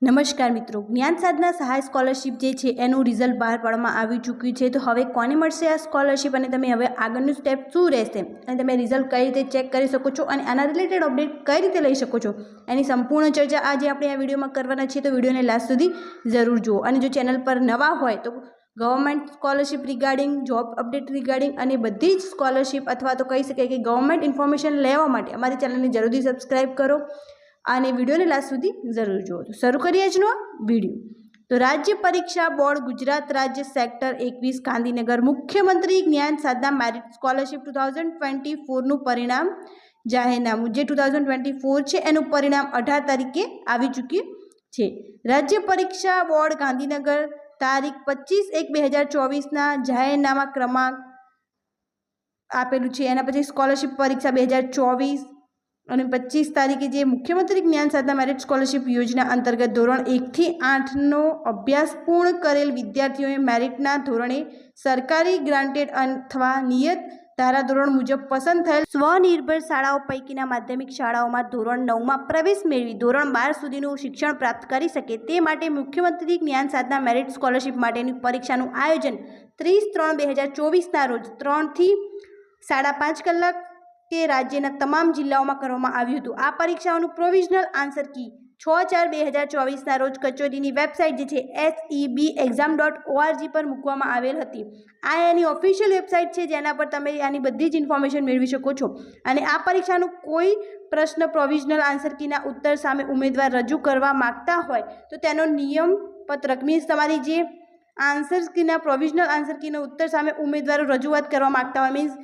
નમસ્કાર મિત્રો, જ્ઞાન સાધના સહાય સ્કોલરશિપ જે છે એનું રિઝલ્ટ બહાર પાડવામાં આવી ચૂક્યું છે। તો હવે કોને મળશે આ સ્કોલરશિપ અને તમે હવે આગળનું સ્ટેપ શું રહેશે અને તમે રિઝલ્ટ કઈ રીતે ચેક કરી શકો છો અને આના રિલેટેડ અપડેટ કઈ રીતે લઈ શકો છો એની સંપૂર્ણ ચર્ચા આજે આપણે આ વિડીયોમાં કરવાના છીએ। તો વિડીયોને લાસ્ટ સુધી જરૂર જુઓ અને જો ચેનલ પર નવા હોય તો government scholarship regarding, job update regarding અને બધી જ સ્કોલરશિપ અથવા તો કહી શકાય કે ગવર્મેન્ટ ઇન્ફોર્મેશન લેવા માટે અમારી ચેનલને જરૂરથી સબસ્ક્રાઈબ કરો અને વિડીયોને લાસ્ટ સુધી જરૂર જુઓ। તો શરૂ કરીએ આજનો વિડીયો। તો રાજ્ય પરીક્ષા બોર્ડ ગુજરાત રાજ્ય સેક્ટર 21 ગાંધીનગર મુખ્યમંત્રી જ્ઞાન સાધના મેરિટ સ્કોલરશિપ 2024નું પરિણામ જાહેરનામું જે 2024 છે એનું પરિણામ 18 તારીખે આવી ચૂક્યું છે। રાજ્ય પરીક્ષા બોર્ડ ગાંધીનગર તારીખ 25/1/2024ના જાહેરનામા ક્રમાંક આપેલું છે। એના પછી સ્કોલરશિપ પરીક્ષા 2024 અને 25 તારીખે જે મુખ્યમંત્રી જ્ઞાન સાધના મેરિટ સ્કોલરશિપ યોજના અંતર્ગત ધોરણ 1 થી 8નો અભ્યાસ પૂર્ણ કરેલ વિદ્યાર્થીઓએ મેરિટના ધોરણે સરકારી ગ્રાન્ટેડ અથવા નિયત ધારાધોરણ મુજબ પસંદ થયેલ સ્વનિર્ભર શાળાઓ પૈકીના માધ્યમિક શાળાઓમાં ધોરણ 9માં પ્રવેશ મેળવી ધોરણ 12 સુધીનું શિક્ષણ પ્રાપ્ત કરી શકે તે માટે મુખ્યમંત્રી જ્ઞાન સાધના મેરિટ સ્કોલરશિપ માટેની પરીક્ષાનું આયોજન 30/3/2024ના રોજ 3 થી 5.5 કલાક કે રાજ્યના તમામ જિલ્લાઓમાં કરવામાં આવ્યું હતું। આ પરીક્ષાઓનું પ્રોવિઝનલ આન્સર કી 6/4/2024ના રોજ કચેરીની વેબસાઇટ જે છે sebexam.org પર મૂકવામાં આવેલ હતી। આ એની ઓફિશિયલ વેબસાઇટ છે જેના પર તમે આની બધી જ ઇન્ફોર્મેશન મેળવી શકો છો અને આ પરીક્ષાનું કોઈ પ્રશ્ન પ્રોવિઝનલ આન્સર કીના ઉત્તર સામે ઉમેદવાર રજૂ કરવા માગતા હોય તો તેનો નિયમ પત્રક મીન્સ તમારી જે આન્સર કીના પ્રોવિઝનલ આન્સર કીનો ઉત્તર સામે ઉમેદવારો રજૂઆત કરવા માગતા હોય મીન્સ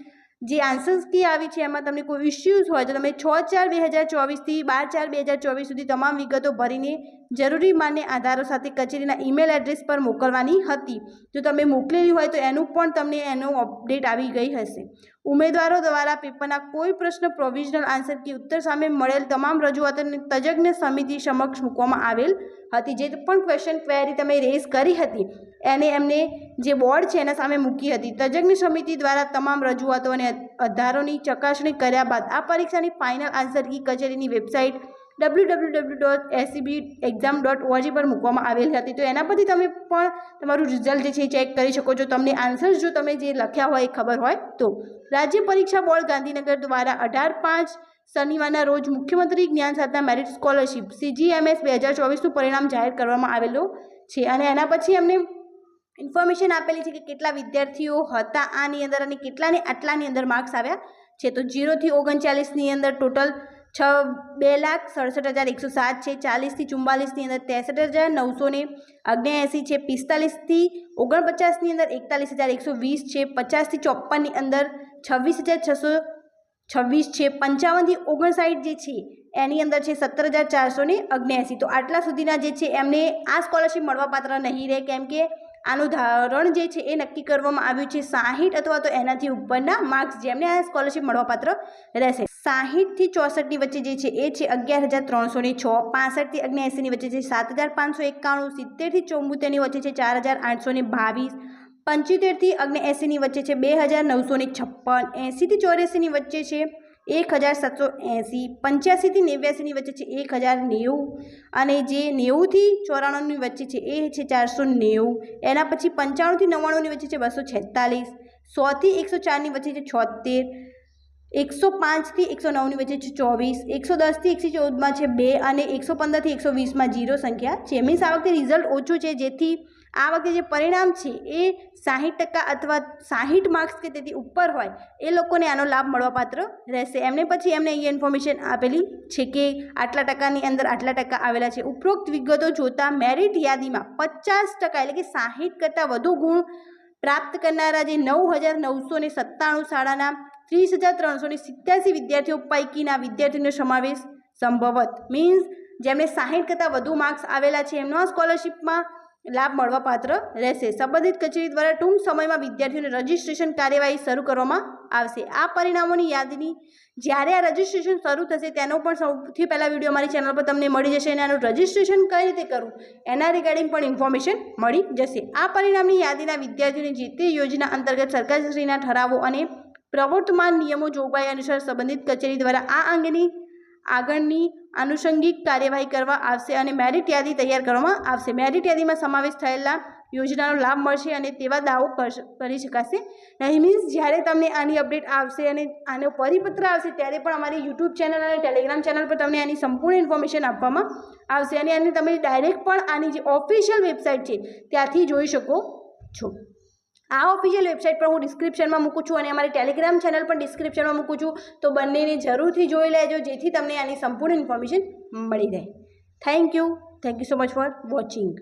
જે આન્સર્સ કી આવી છે એમાં તમને કોઈ ઇશ્યુઝ હોય તો તમે 6/4/2024 થી 12/4/2024 સુધી તમામ વિગતો ભરીને જરૂરી માન્ય આધારો સાથે કચેરીના ઈમેલ એડ્રેસ પર મોકલવાની હતી। જો તમે મોકલેલી હોય તો એનું પણ તમને એનો અપડેટ આવી ગઈ હશે। ઉમેદવારો દ્વારા પેપરના કોઈ પ્રશ્ન પ્રોવિઝનલ આન્સર કી ઉત્તર સામે મળેલ તમામ રજૂઆતોને તજજ્ઞ સમિતિ સમક્ષ મૂકવામાં આવેલ હતી। જે પણ ક્વેશ્ચન ક્વેરી તમે રેઝ કરી હતી એને એમને જે બોર્ડ છે એના સામે મૂકી હતી। તજજ્ઞ સમિતિ દ્વારા તમામ રજૂઆતો અને આધારોની ચકાસણી કર્યા બાદ આ પરીક્ષાની ફાઇનલ આન્સર કી કચેરીની વેબસાઇટ www.sebexam.org પર મૂકવામાં આવેલ હતી। તો એના પરથી તમે પણ તમારું રિઝલ્ટ જે છે એ ચેક કરી શકો છો તમને આન્સર્સ જો તમે જે લખ્યા હોય એ ખબર હોય તો। રાજ્ય પરીક્ષા બોર્ડ ગાંધીનગર દ્વારા 18/5 શનિવારના રોજ મુખ્યમંત્રી જ્ઞાન સાધના મેરિટ સ્કોલરશિપ CGMS 2024નું પરિણામ જાહેર કરવામાં આવેલું છે અને એના પછી અમને ઇન્ફોર્મેશન આપેલી છે કે કેટલા વિદ્યાર્થીઓ હતા આની અંદર અને કેટલાને આટલાની અંદર માર્ક્સ આવ્યા છે। તો 0 થી 39ની અંદર ટોટલ 2,67,107 છે। 40 થી 44ની અંદર 63,979 છે। 45 થી 49ની અંદર 41,120 છે। 50 થી 54ની અંદર 26,626 છે। 55 થી 59 જે છે એની અંદર છે 17,479। તો આટલા સુધીના જે છે એમને આ સ્કોલરશિપ મળવાપાત્ર નહીં રહે કેમ કે આનું ધોરણ જે છે એ નક્કી કરવામાં આવ્યું છે 60 અથવા તો એનાથી ઉપરના માર્ક્સ જેમને આ સ્કોલરશિપ મળવાપાત્ર રહેશે। 60 થી 64ની વચ્ચે જે છે એ છે 11,306। 65 થી 79ની વચ્ચે છે 7,591। 70 થી 74ની વચ્ચે છે 4,822। 75 થી 79ની વચ્ચે છે 2,956। 80 થી 84ની વચ્ચે છે 1,780। 85 થી 89ની વચ્ચે છે 1,090 અને જે 90 થી 94ની વચ્ચે છે એ છે 490। એના પછી 95 થી 99ની વચ્ચે છે 246। 100 થી 104ની વચ્ચે છે 76। 105 થી 109ની વચ્ચે છે 24। 110 થી 114માં છે 2 અને 115 થી 120માં 0 સંખ્યા છે। મીન્સ આ વખતે રિઝલ્ટ ઓછું છે જેથી આ વખતે જે પરિણામ છે એ 60% અથવા 60 માર્ક્સ કે તેથી ઉપર હોય એ લોકોને આનો લાભ મળવાપાત્ર રહેશે। એમને પછી એમને અહીંયા ઇન્ફોર્મેશન આપેલી છે કે આટલા ટકાની અંદર આટલા ટકા આવેલા છે। ઉપરોક્ત વિગતો જોતા મેરિટ યાદીમાં 50% એટલે કે 60 કરતાં વધુ ગુણ પ્રાપ્ત કરનારા જે 9,997 શાળાના 30,387 વિદ્યાર્થીઓ પૈકીના વિદ્યાર્થીનો સમાવેશ સંભવત મીન્સ જેમને 60 કરતાં વધુ માર્ક્સ આવેલા છે એમનો સ્કોલરશિપમાં લાભ મળવાપાત્ર રહેશે। સંબંધિત કચેરી દ્વારા ટૂંક સમયમાં વિદ્યાર્થીઓને રજિસ્ટ્રેશન કાર્યવાહી શરૂ કરવામાં આવશે। આ પરિણામોની યાદીની જ્યારે આ રજિસ્ટ્રેશન શરૂ થશે તેનો પણ સૌથી પહેલાં વિડીયો અમારી ચેનલ પર તમને મળી જશે અને આનું રજિસ્ટ્રેશન કઈ રીતે કરવું એના રિગાર્ડિંગ પણ ઇન્ફોર્મેશન મળી જશે। આ પરિણામની યાદીના વિદ્યાર્થીઓને જે તે યોજના અંતર્ગત સરકારશ્રીના ઠરાવો અને પ્રવર્તમાન નિયમો જોગવાઈ અનુસાર સંબંધિત કચેરી દ્વારા આ અંગેની આગળની આનુષંગિક કાર્યવાહી કરવા આવશે અને મેરિટ યાદી તૈયાર કરવામાં આવશે. મેરિટ યાદીમાં સમાવેશ થયેલા યોજનાનો લાભ મળશે અને તેવા દાવો કરી શકાશે નહીં. મીન્સ જ્યારે તમને આની અપડેટ આવશે અને આનો પરિપત્ર આવશે ત્યારે પણ અમારી યુટ્યુબ ચેનલ અને ટેલિગ્રામ ચેનલ પર તમને આની સંપૂર્ણ ઇન્ફોર્મેશન આપવામાં આવશે અને આને તમે ડાયરેક્ટ પણ આની જે ઓફિશિયલ વેબસાઇટ છે ત્યાંથી જોઈ શકો છો. આ ઓફિશિયલ વેબસાઇટ પર હું ડિસ્ક્રિપ્શનમાં મૂકું છું અને અમારી ટેલિગ્રામ ચેનલ પણ ડિસ્ક્રિપ્શનમાં મૂકું છું. તો બંનેને જરૂરથી જોઈ લેજો જેથી તમને આની સંપૂર્ણ ઇન્ફોર્મેશન મળી રહે. Thank you so much for watching.